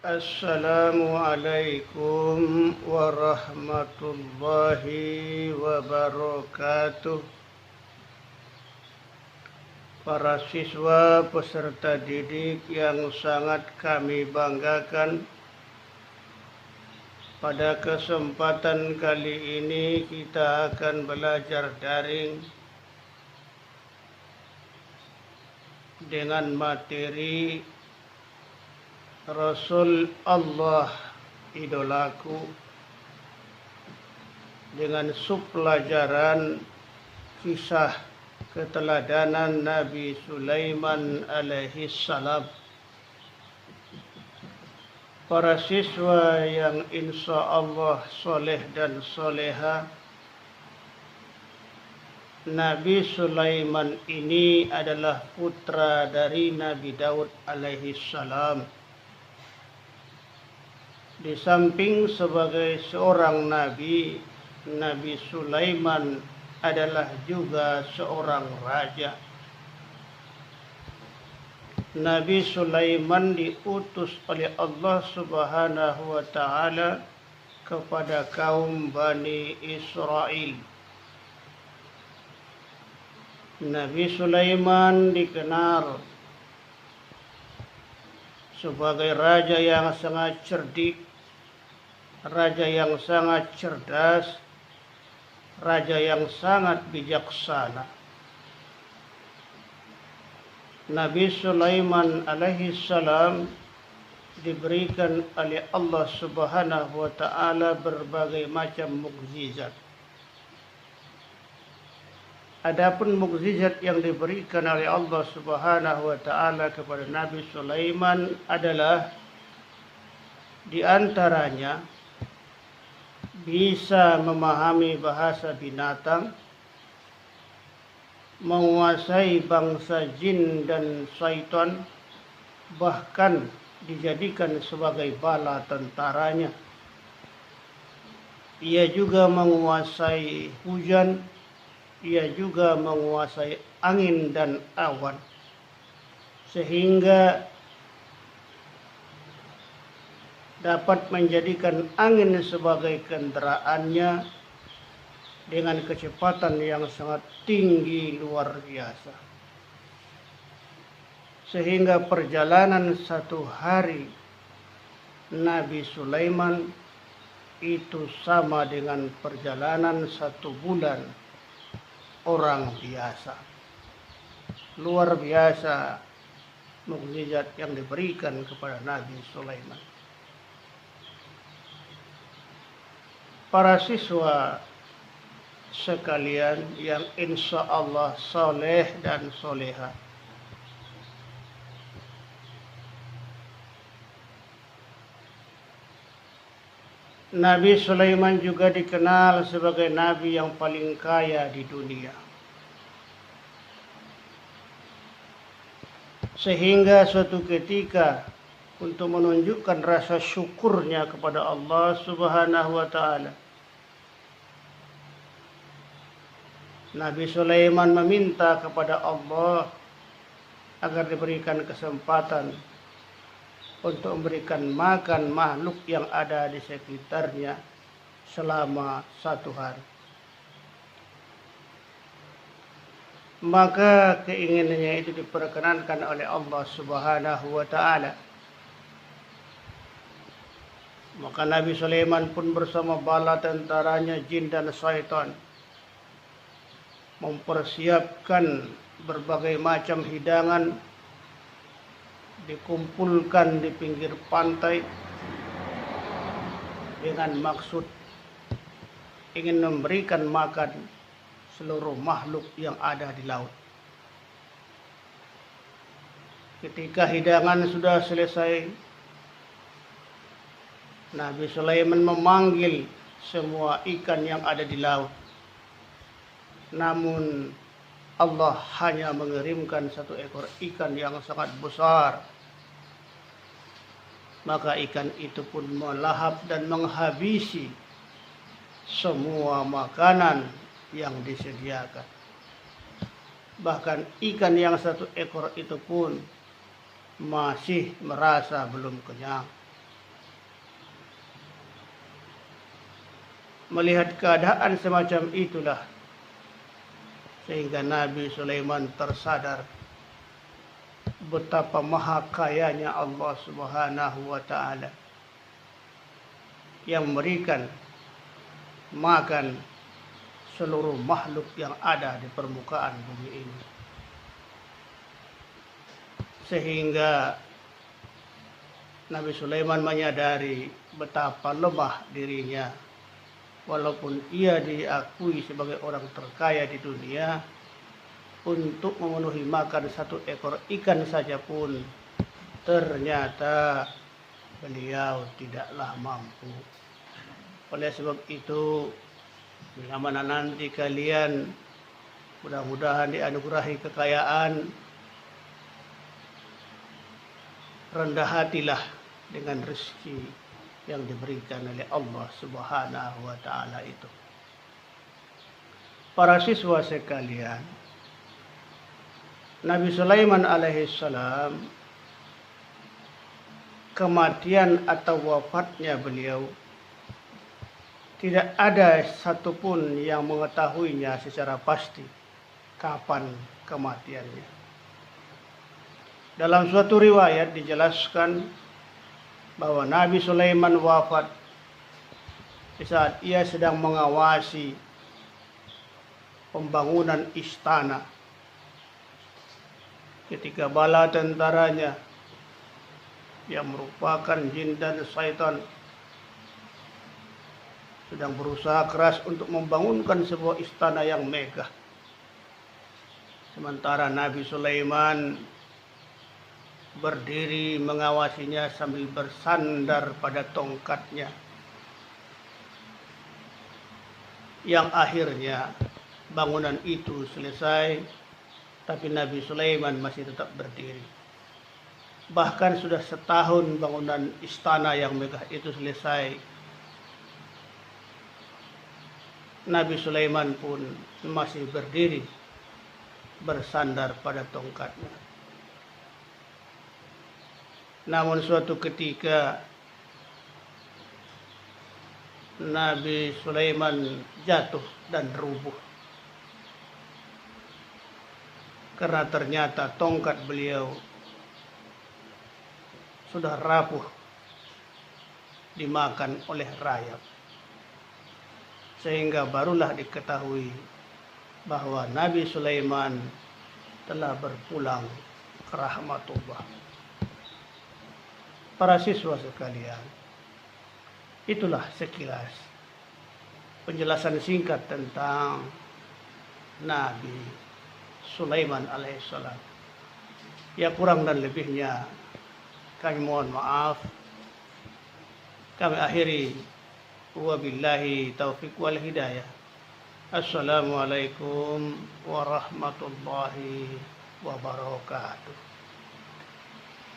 Assalamualaikum warahmatullahi wabarakatuh. Para siswa peserta didik yang sangat kami banggakan, pada kesempatan kali ini kita akan belajar daring dengan materi Rasul Allah idolaku, dengan subpelajaran kisah keteladanan Nabi Sulaiman alaihi salam. Para siswa yang insya Allah soleh dan soleha, Nabi Sulaiman ini adalah putra dari Nabi Daud alaihi salam. Di samping sebagai seorang nabi, Nabi Sulaiman adalah juga seorang raja. Nabi Sulaiman diutus oleh Allah Subhanahu wa taala kepada kaum Bani Israel. Nabi Sulaiman dikenal sebagai raja yang sangat cerdik, raja yang sangat cerdas, raja yang sangat bijaksana. Nabi Sulaiman alaihi salam diberikan oleh Allah Subhanahu wa taala berbagai macam mukjizat. Adapun mukjizat yang diberikan oleh Allah Subhanahu wa taala kepada Nabi Sulaiman adalah di antaranya bisa memahami bahasa binatang, menguasai bangsa jin dan syaitan, bahkan dijadikan sebagai bala tentaranya. Ia juga menguasai hujan, ia juga menguasai angin dan awan, sehingga dapat menjadikan angin sebagai kendaraannya dengan kecepatan yang sangat tinggi luar biasa. Sehingga perjalanan satu hari Nabi Sulaiman itu sama dengan perjalanan satu bulan orang biasa. Luar biasa mukjizat yang diberikan kepada Nabi Sulaiman. Para siswa sekalian yang insya Allah soleh dan soleha, Nabi Sulaiman juga dikenal sebagai nabi yang paling kaya di dunia. Sehingga suatu ketika untuk menunjukkan rasa syukurnya kepada Allah Subhanahu wa taala, Nabi Sulaiman meminta kepada Allah agar diberikan kesempatan untuk memberikan makan makhluk yang ada di sekitarnya selama satu hari. Maka keinginannya itu diperkenankan oleh Allah Subhanahu wa taala. Maka Nabi Sulaiman pun bersama bala tentaranya jin dan syaitan mempersiapkan berbagai macam hidangan, dikumpulkan di pinggir pantai dengan maksud ingin memberikan makan seluruh makhluk yang ada di laut. Ketika hidangan sudah selesai, Nabi Sulaiman memanggil semua ikan yang ada di laut. Namun Allah hanya mengirimkan satu ekor ikan yang sangat besar. Maka ikan itu pun melahap dan menghabisi semua makanan yang disediakan. Bahkan ikan yang satu ekor itu pun masih merasa belum kenyang. melihat keadaan semacam itulah sehingga Nabi Sulaiman tersadar betapa maha kayanya Allah Subhanahu wa taala yang memberikan makan seluruh makhluk yang ada di permukaan bumi ini. Sehingga Nabi Sulaiman menyadari betapa lemah dirinya, walaupun ia diakui sebagai orang terkaya di dunia, untuk memenuhi makan satu ekor ikan saja pun ternyata beliau tidaklah mampu. Oleh sebab itu, bila mana nanti kalian mudah-mudahan dianugerahi kekayaan, rendah hatilah dengan rezeki yang diberikan oleh Allah Subhanahu wa taala itu. Para siswa sekalian, Nabi Sulaiman alaihissalam, kematian atau wafatnya beliau tidak ada satupun yang mengetahuinya secara pasti kapan kematiannya. Dalam suatu riwayat dijelaskan bahwa Nabi Sulaiman wafat di saat ia sedang mengawasi pembangunan istana, ketika bala tentaranya yang merupakan jin dan syaitan sedang berusaha keras untuk membangunkan sebuah istana yang megah. Sementara Nabi Sulaiman berdiri mengawasinya sambil bersandar pada tongkatnya, yang akhirnya bangunan itu selesai, tapi Nabi Sulaiman masih tetap berdiri. Bahkan sudah setahun bangunan istana yang megah itu selesai, Nabi Sulaiman pun masih berdiri bersandar pada tongkatnya. Namun suatu ketika Nabi Sulaiman jatuh dan rubuh karena ternyata tongkat beliau sudah rapuh dimakan oleh rayap. Sehingga barulah diketahui bahwa Nabi Sulaiman telah berpulang ke rahmatullah. Para siswa sekalian, itulah sekilas penjelasan singkat tentang Nabi Sulaiman alaihissalam. Ya, kurang dan lebihnya kami mohon maaf. Kami akhiri, wabillahi taufiq wal hidayah. Assalamualaikum warahmatullahi wabarakatuh.